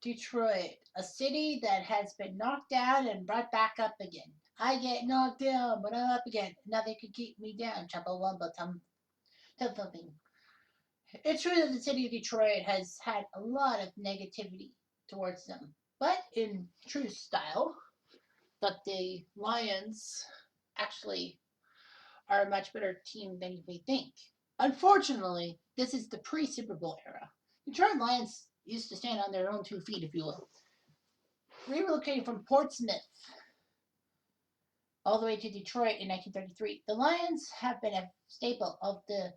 Detroit, a city that has been knocked down and brought back up again. I get knocked down, but I'm up again. Nothing can keep me down. Chumbawamba tum thumping. It's true that the city of Detroit has had a lot of negativity towards them, but in true style, that the Lions actually are a much better team than you may think. Unfortunately, this is the pre-Super Bowl era. Detroit Lions used to stand on their own 2 feet, if you will. Relocating from Portsmouth all the way to Detroit in 1933, the Lions have been a staple of the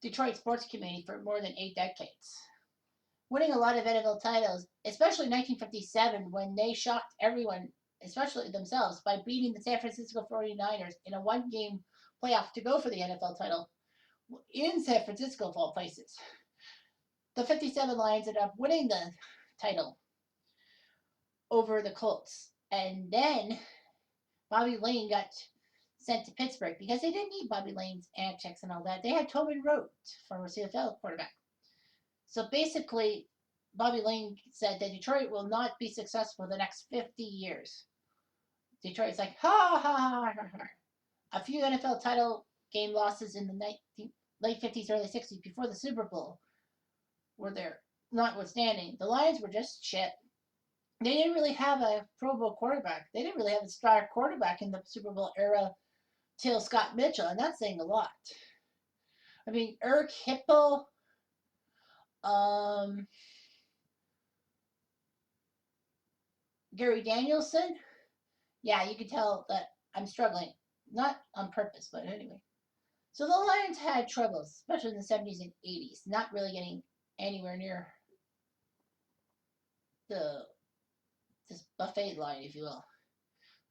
Detroit sports community for more than 8 decades, winning a lot of NFL titles, especially in 1957 when they shocked everyone, especially themselves, by beating the San Francisco 49ers in a one-game playoff to go for the NFL title in San Francisco, of all places. The 57 Lions ended up winning the title over the Colts. And then Bobby Lane got sent to Pittsburgh because they didn't need Bobby Lane's antics and all that. They had Tobin Rote, former CFL quarterback. So basically, Bobby Lane said that Detroit will not be successful the next 50 years. Detroit's like, ha ha ha ha ha. A few NFL title game losses in the late 50s, early 60s before the Super Bowl were there. Notwithstanding, the Lions were just shit. They didn't really have a Pro Bowl quarterback. They didn't really have a star quarterback in the Super Bowl era till Scott Mitchell, and that's saying a lot. I mean, Eric Hippo, Gary Danielson. Yeah, you can tell that I'm struggling. Not on purpose, but anyway. So the Lions had troubles, especially in the 70s and 80s, not really getting anywhere near the this buffet line, if you will.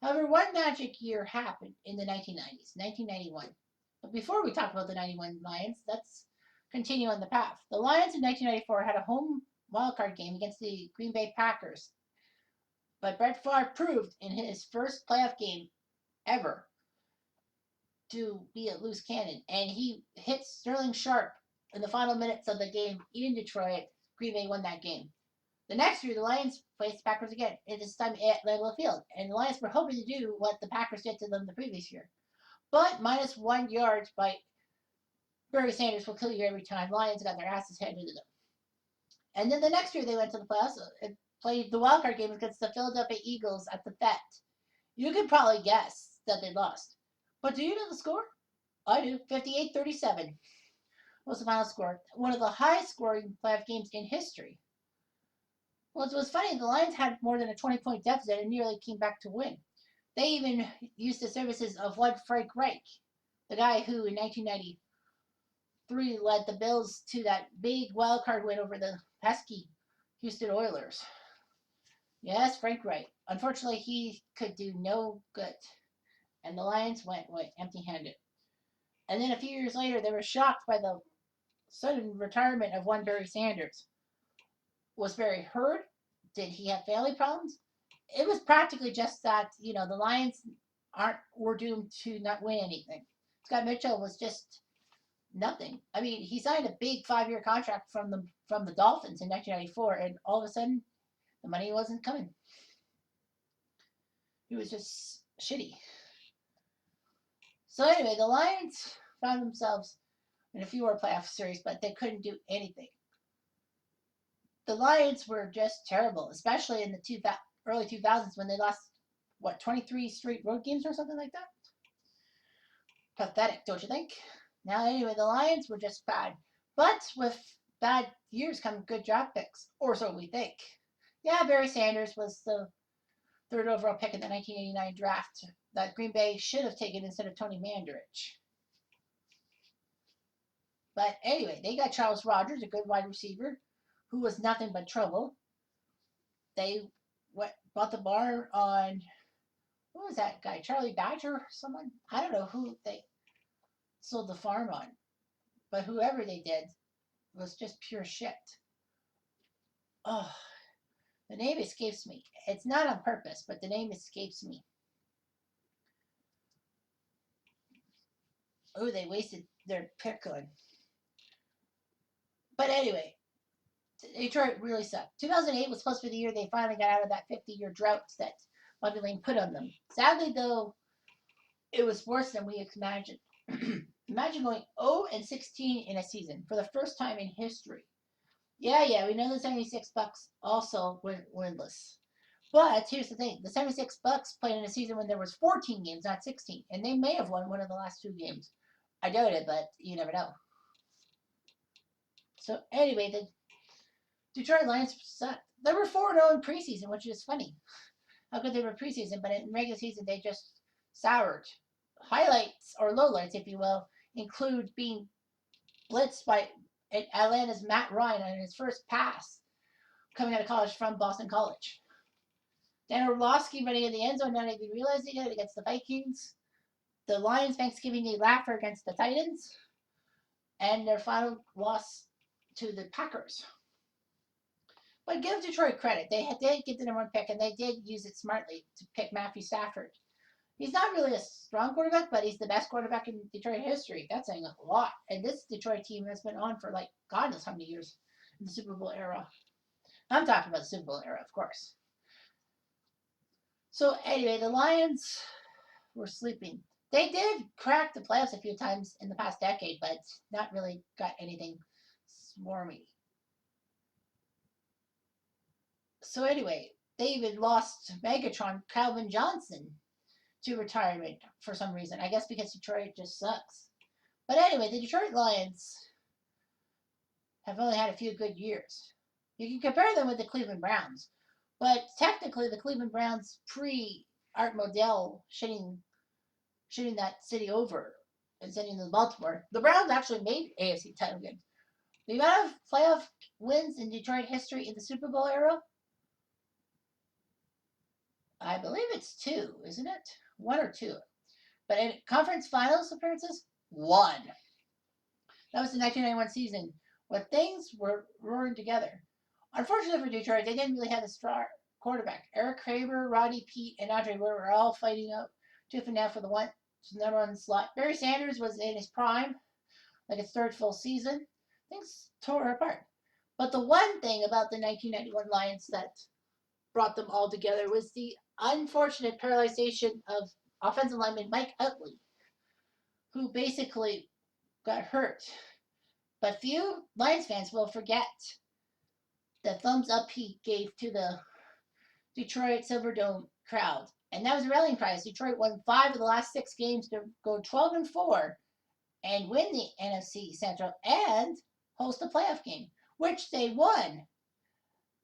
However, one magic year happened in the 1990s, 1991. But before we talk about the 91 Lions, let's continue on the path. The Lions in 1994 had a home wildcard game against the Green Bay Packers. But Brett Favre proved in his first playoff game ever to be a loose cannon. And he hit Sterling Sharp in the final minutes of the game in Detroit. Green Bay won that game. The next year, the Lions faced the Packers again, and this time at Lambeau Field. And the Lions were hoping to do what the Packers did to them the previous year. But minus 1 yard by Barry Sanders will kill you every time. Lions got their asses handed to them. And then the next year, they went to the playoffs and played the wildcard game against the Philadelphia Eagles at the Vet. You could probably guess that they lost. But do you know the score? I do. 58-37 was the final score. One of the highest scoring playoff games in history. Well, it was funny. The Lions had more than a 20-point deficit and nearly came back to win. They even used the services of one Frank Reich, the guy who in 1993 led the Bills to that big wild card win over the pesky Houston Oilers. Yes, Frank Reich. Unfortunately, he could do no good, and the Lions went empty-handed. And then a few years later, they were shocked by the sudden retirement of one Barry Sanders. Was Barry hurt? Did he have family problems? It was practically just that, the Lions were doomed to not win anything. Scott Mitchell was just nothing. I mean, he signed a big 5-year contract from the Dolphins in 1994, and all of a sudden, the money wasn't coming. He was just shitty. So anyway, the Lions found themselves in a few more playoff series, but they couldn't do anything. The Lions were just terrible, especially in the early 2000s when they lost, 23 straight road games or something like that? Pathetic, don't you think? Now, anyway, the Lions were just bad. But with bad years come good draft picks, or so we think. Yeah, Barry Sanders was the third overall pick in the 1989 draft that Green Bay should have taken instead of Tony Mandarich. But anyway, they got Charles Rogers, a good wide receiver, who was nothing but trouble. They bought the barn on, who was that guy? Charlie Badger or someone? I don't know who they sold the farm on. But whoever they did was just pure shit. Oh, the name escapes me. It's not on purpose, but the name escapes me. Oh, they wasted their pick on. But anyway, Detroit really sucked. 2008 was supposed to be the year they finally got out of that 50-year drought that Bobby Lane put on them. Sadly, though, it was worse than we imagined. Imagine going 0-16 in a season for the first time in history. Yeah, we know the 76 Bucks also went winless. But here's the thing: the 76 Bucks played in a season when there was 14 games, not 16, and they may have won one of the last 2 games. I doubt it, but you never know. So anyway, the Detroit Lions sucked. They were 4-0 in preseason, which is funny. How could they were preseason, but in regular season they just soured. Highlights, or lowlights, if you will, include being blitzed by Atlanta's Matt Ryan on his first pass coming out of college from Boston College. Dan Orlovsky running in the end zone, not even realizing it, against the Vikings. The Lions Thanksgiving Day laugher against the Titans. And their final loss to the Packers. But give Detroit credit. They did get the number 1 pick, and they did use it smartly to pick Matthew Stafford. He's not really a strong quarterback, but he's the best quarterback in Detroit history. That's saying a lot. And this Detroit team has been on for like God knows how many years in the Super Bowl era. I'm talking about the Super Bowl era, of course. So anyway, the Lions were sleeping. They did crack the playoffs a few times in the past decade, but not really got anything swarmy. So anyway, they even lost Megatron Calvin Johnson to retirement for some reason. I guess because Detroit just sucks. But anyway, the Detroit Lions have only had a few good years. You can compare them with the Cleveland Browns. But technically, the Cleveland Browns pre-Art Modell shitting that city over and sending them to Baltimore, the Browns actually made AFC title games. The amount of playoff wins in Detroit history in the Super Bowl era, I believe it's 2, isn't it? 1 or 2. But in conference finals appearances, 1. That was the 1991 season when things were roaring together. Unfortunately for Detroit, they didn't really have a star quarterback. Eric Kramer, Roddy Peete, and Andre were all fighting out tooth and nail for the number 1 slot. Barry Sanders was in his prime, like his 3rd full season. Things tore apart. But the one thing about the 1991 Lions that brought them all together was the unfortunate paralyzation of offensive lineman Mike Utley, who basically got hurt. But few Lions fans will forget the thumbs up he gave to the Detroit Silverdome crowd. And that was a rallying cry. Detroit won 5 of the last 6 games to go 12-4 and win the NFC Central and host a playoff game, which they won.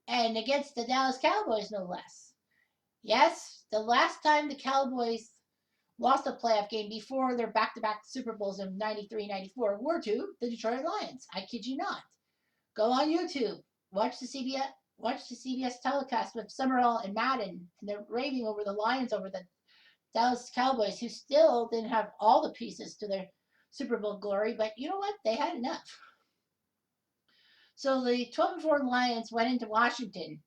And against the Dallas Cowboys, no less. Yes, the last time the Cowboys lost a playoff game before their back-to-back Super Bowls in 93-94 were to the Detroit Lions. I kid you not. Go on YouTube. Watch the CBS telecast with Summerall and Madden, and they're raving over the Lions over the Dallas Cowboys, who still didn't have all the pieces to their Super Bowl glory, but you know what? They had enough. So the 12-4 Lions went into Washington.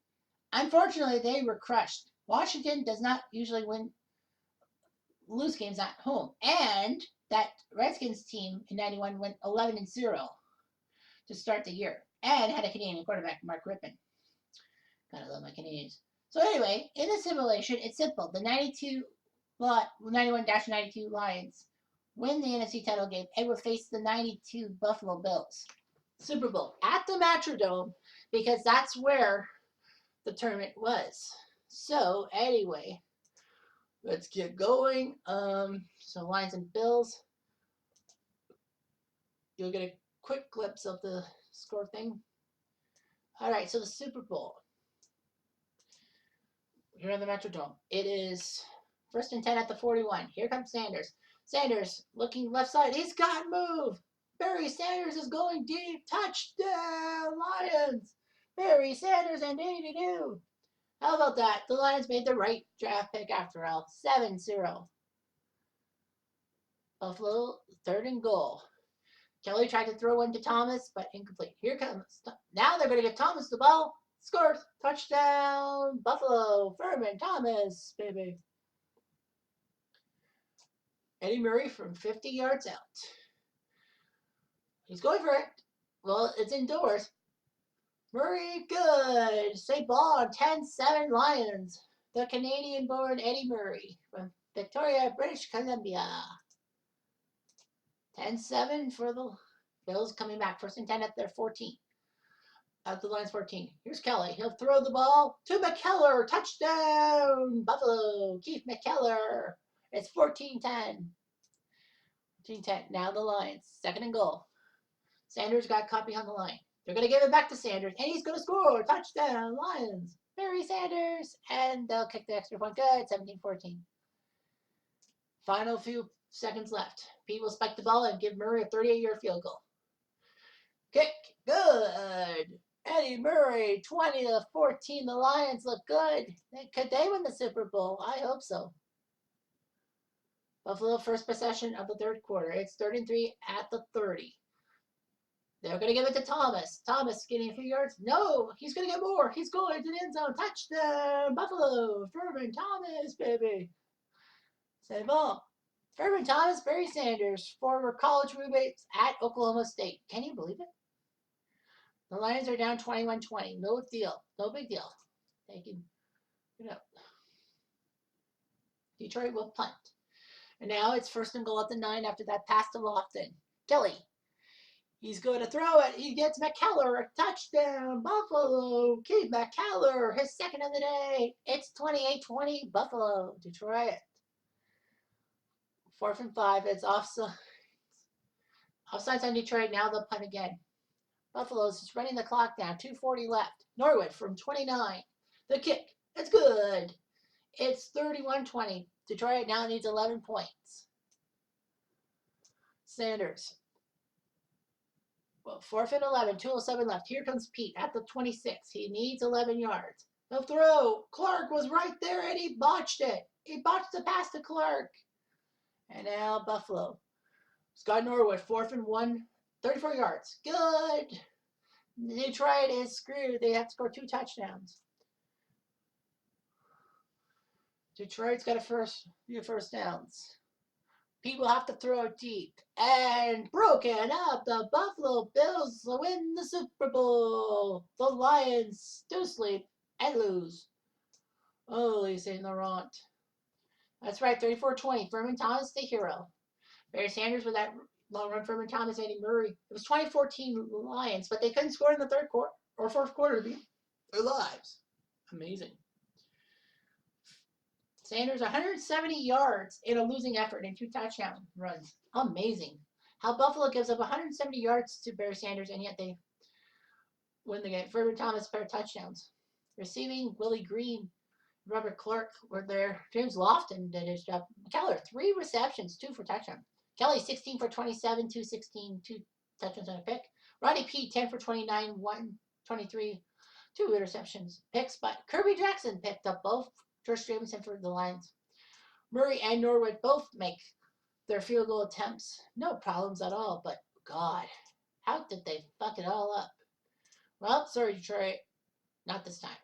Unfortunately, they were crushed. Washington does not usually lose games at home. And that Redskins team in 91 went 11-0 to start the year and had a Canadian quarterback, Mark Rippon. Gotta love my Canadians. So anyway, in the simulation, it's simple. The 91-92 Lions win the NFC title game and will face the 92 Buffalo Bills. Super Bowl at the Metrodome, because that's where the tournament was. So anyway, let's get going. So Lions and Bills. You'll get a quick glimpse of the score thing. All right, so the Super Bowl. Here on the Metrodome. It is 1st and 10 at the 41. Here comes Sanders. Sanders looking left side. He's got move. Barry Sanders is going deep. Touchdown, Lions. Barry Sanders and 82. How about that? The Lions made the right draft pick after all. 7-0. Buffalo, 3rd and goal. Kelly tried to throw one to Thomas, but incomplete. Here comes. Now they're going to give Thomas the ball. Scores. Touchdown. Buffalo. Furman Thomas, baby. Eddie Murray from 50 yards out. He's going for it. Well, it's indoors. Murray, good. Say ball, 10-7 Lions. The Canadian-born Eddie Murray from Victoria, British Columbia. 10-7 for the Bills coming back. 1st and 10 at their 14. At the Lions 14. Here's Kelly. He'll throw the ball to McKellar. Touchdown, Buffalo. Keith McKellar. It's 14-10. 14-10. Now the Lions. 2nd and goal. Sanders got caught behind the line. They're going to give it back to Sanders, and he's going to score. Touchdown, Lions. Barry Sanders. And they'll kick the extra point. Good, 17-14. Final few seconds left. Pete will spike the ball and give Murray a 38-yard field goal. Kick, good. Eddie Murray, 20-14. The Lions look good. Could they win the Super Bowl? I hope so. Buffalo, first possession of the 3rd quarter. It's 3rd-and-3 at the 30. They're going to give it to Thomas. Thomas getting a few yards. No, he's going to get more. He's going to the end zone. Touchdown, Buffalo. Furman Thomas, baby. Save ball. Furman Thomas, Barry Sanders, former college roommates at Oklahoma State. Can you believe it? The Lions are down 21-20. No deal. No big deal. They can, Detroit will punt. And now it's 1st and goal at the 9 after that pass to Lofton. Kelly. He's going to throw it. He gets McKellar. A touchdown. Buffalo. Keith McKellar. His 2nd of the day. It's 28-20. Buffalo. Detroit. 4th and 5. It's offsides. Offsides on Detroit. Now they'll punt again. Buffalo's just running the clock down. 2:40 left. Norwood from 29. The kick. It's good. It's 31-20. Detroit now needs 11 points. Sanders. Well, 4th and 11. 2:07 left. Here comes Pete at the 26. He needs 11 yards. The throw. Clark was right there and he botched it. He botched the pass to Clark. And now Buffalo. Scott Norwood, 4th and 1. 34 yards. Good. Detroit is screwed. They have to score 2 touchdowns. Detroit's got few first downs. Pete will have to throw it deep. And broken up. The Buffalo Bills win the Super Bowl. The Lions do sleep and lose. Holy St. Laurent. That's right, 34-20. Furman Thomas, the hero. Barry Sanders with that long run. Furman Thomas, Eddie Murray. It was 2014 Lions, but they couldn't score in the 3rd quarter or 4th quarter to be their lives. Amazing. Sanders, 170 yards in a losing effort and 2 touchdown runs. Amazing. How Buffalo gives up 170 yards to Barry Sanders, and yet they win the game. Furman Thomas, pair of touchdowns. Receiving, Willie Green, Robert Clark were there. James Lofton did his job. McKellar, 3 receptions, 2 for touchdown. Kelly, 16 for 27, 216, 2 touchdowns and a pick. Rodney P, 10 for 29, 123, 2 interceptions. Picks, but Kirby Jackson picked up both. George Jamison for the Lions. Murray and Norwood both make their field goal attempts. No problems at all, but God, how did they fuck it all up? Well, sorry, Detroit. Not this time.